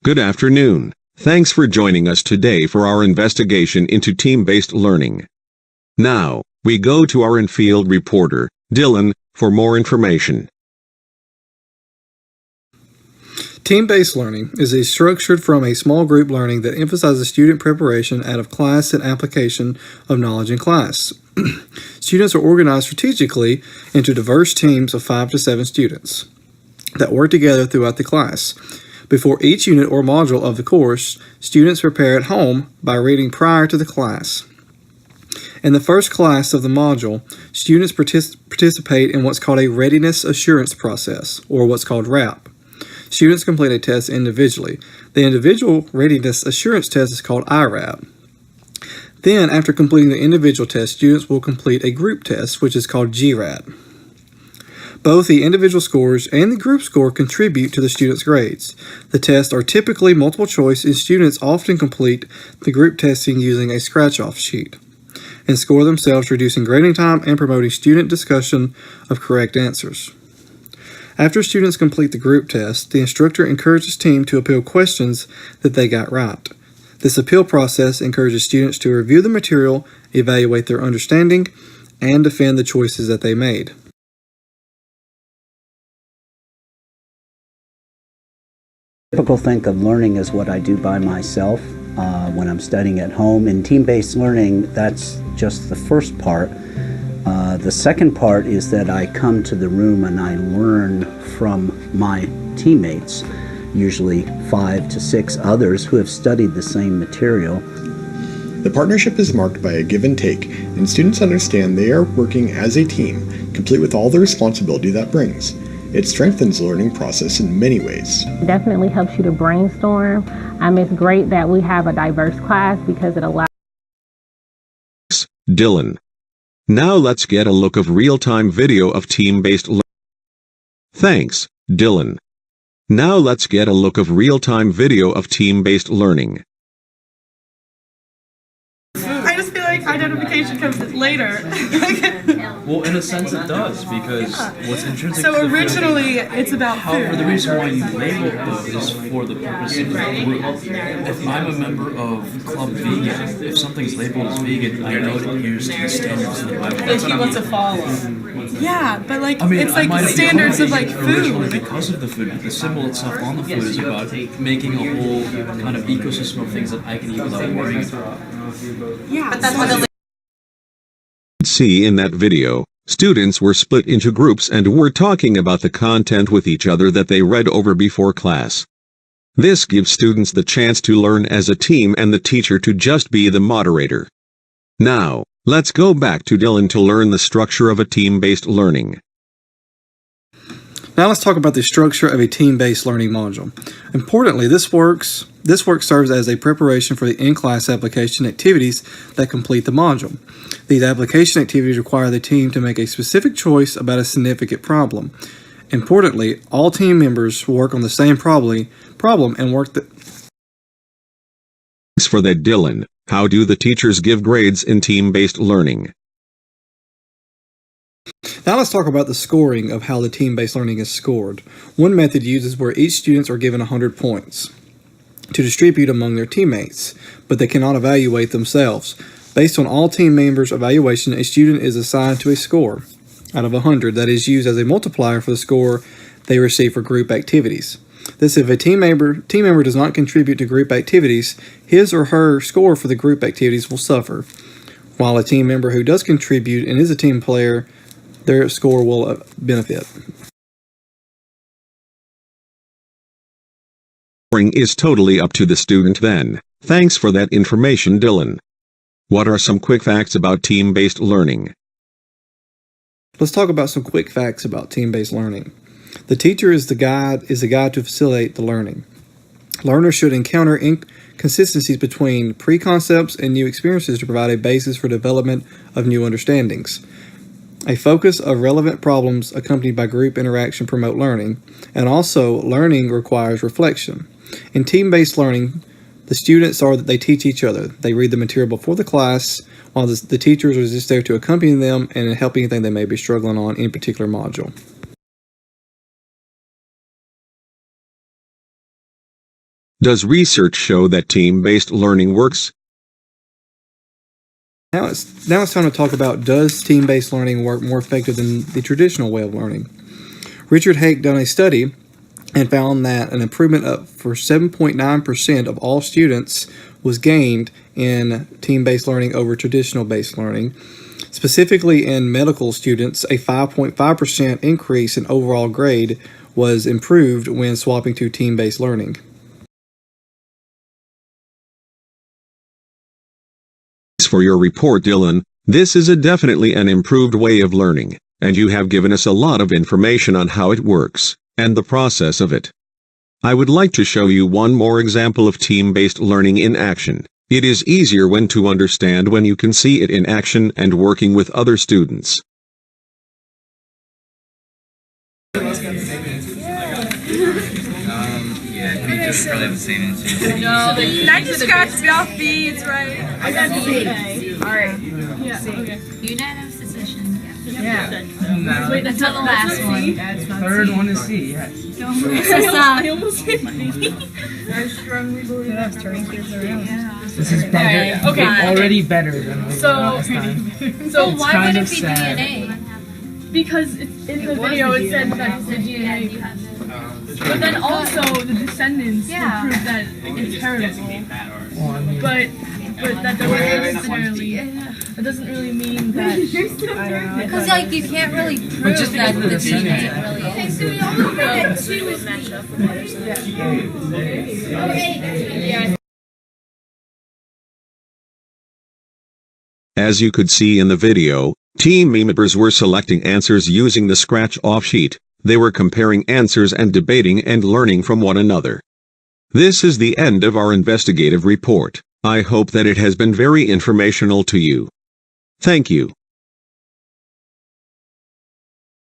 Good afternoon. Thanks for joining us today for our investigation into team-based learning. Now, we go to our in-field reporter, Dylan, for more information. Team-based learning is structured from a small group learning that emphasizes student preparation out of class and application of knowledge in class. Students are organized strategically into diverse teams of 5 to 7 students that work together throughout the class. Before each unit or module of the course, students prepare at home by reading prior to the class. In the first class of the module, students participate in what's called a readiness assurance process, or what's called RAP. Students complete a test individually. The individual readiness assurance test is called IRAP. Then, after completing the individual test, students will complete a group test, which is called GRAT. Both the individual scores and the group score contribute to the student's grades. The tests are typically multiple choice, and students often complete the group testing using a scratch-off sheet and score themselves, reducing grading time and promoting student discussion of correct answers. After students complete the group test, the instructor encourages team to appeal questions that they got right. This appeal process encourages students to review the material, evaluate their understanding, and defend the choices that they made. Typical think of learning as what I do by myself when I'm studying at home. In team-based learning, that's just the first part. The second part is that I come to the room and I learn from my teammates, usually 5 to 6 others who have studied the same material. The partnership is marked by a give and take, and students understand they are working as a team, complete with all the responsibility that brings. It strengthens the learning process in many ways. It definitely helps you to brainstorm. It's great that we have a diverse class because it allows. Dylan. Now let's get a look of real-time video of team-based learning. Thanks, Dylan. Now let's get a look of real-time video of team-based learning. I just feel like identification comes later. Well, in a sense it does, because what's intrinsic to So the food, originally it's about however, food. the reason why you label it though is for the purpose of the group. If I'm a member of Club Vegan, if something's labeled as vegan, I know to use the standards of the Bible. That he wants to follow. Yeah, but like it's I might like have standards of like originally food. because of the food, but the symbol itself on the food is about making a whole kind of ecosystem of things that I can eat without worrying about. Yeah, but that's what See in that video, students were split into groups and were talking about the content with each other that they read over before class. This gives students the chance to learn as a team and the teacher to just be the moderator. Now, let's go back to Dylan to learn the structure of a team-based learning. Now let's talk about the structure of a team-based learning module. Importantly, this work serves as a preparation for the in-class application activities that complete the module. These application activities require the team to make a specific choice about a significant problem. Importantly, all team members work on the same problem and work Thanks for that, Dylan. How do the teachers give grades in team-based learning? Now let's talk about the scoring of how the team-based learning is scored. One method uses where each students are given 100 points to distribute among their teammates, but they cannot evaluate themselves. Based on all team members' evaluation, a student is assigned to a score out of 100 that is used as a multiplier for the score they receive for group activities. This, if a team member does not contribute to group activities, his or her score for the group activities will suffer, while a team member who does contribute and is a team player, their score will benefit. Scoring is totally up to the student then. Thanks for that information, Dylan. What are some quick facts about team-based learning? Let's talk about some quick facts about team-based learning. The teacher is the guide to facilitate the learning. Learners should encounter inconsistencies between pre-concepts and new experiences to provide a basis for development of new understandings. A focus of relevant problems accompanied by group interaction promote learning, and also learning requires reflection. In team-based learning, the students are that they teach each other. They read the material before the class, while the teachers are just there to accompany them and help anything they may be struggling on in a particular module. Does research show that team-based learning works? Now it's time to talk about, does team-based learning work more effective than the traditional way of learning? Richard Hake done a study and found that an improvement up for 7.9% of all students was gained in team-based learning over traditional-based learning. Specifically in medical students, a 5.5% increase in overall grade was improved when swapping to team-based learning. For your report, Dylan. This is definitely an improved way of learning, and you have given us a lot of information on how it works, and the process of it. I would like to show you one more example of team-based learning in action. It is easier to understand when you can see it in action and working with other students. Just probably the same answer. No, I just scratched me off B, it's right. I got C. Alright. Yeah, okay. Unanimous decision. Yeah. No. Wait, Until the last one. Third one is C, yes. I almost hit D. I strongly believe that's turning kids around. Yeah. This is better. Okay. Already better than last time. So It's Why kind would of it be sad. DNA? because in the video it said that it's the DNA. But then also the descendants will prove that it's heritable. But that doesn't really mean that. Because like you can't really prove that the DNA really is. So we all know that 2 is matched up with As you could see in the video, team members were selecting answers using the scratch-off sheet. They were comparing answers and debating and learning from one another. This is the end of our investigative report. I hope that it has been very informational to you. Thank you.